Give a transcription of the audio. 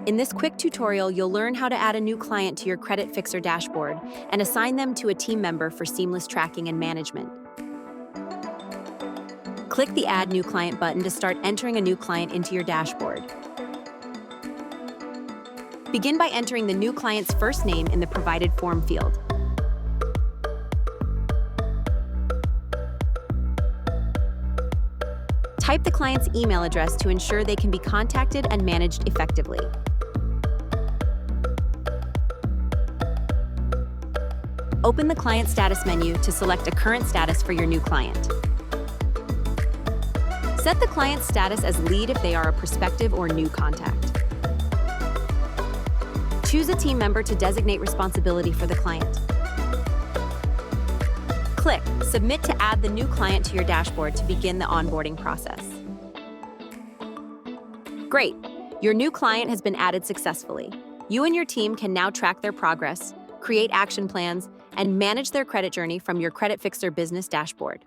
In this quick tutorial, you'll learn how to add a new client to your Creditfixrr dashboard and assign them to a team member for seamless tracking and management. Click the Add New Client button to start entering a new client into your dashboard. Begin by entering the new client's first name in the provided form field. Type the client's email address to ensure they can be contacted and managed effectively. Open the Client Status menu to select a current status for your new client. Set the client's status as lead if they are a prospective or new contact. Choose a team member to designate responsibility for the client. Click Submit to add the new client to your dashboard to begin the onboarding process. Great! Your new client has been added successfully. You and your team can now track their progress, create action plans, and manage their credit journey from your Creditfixrr business dashboard.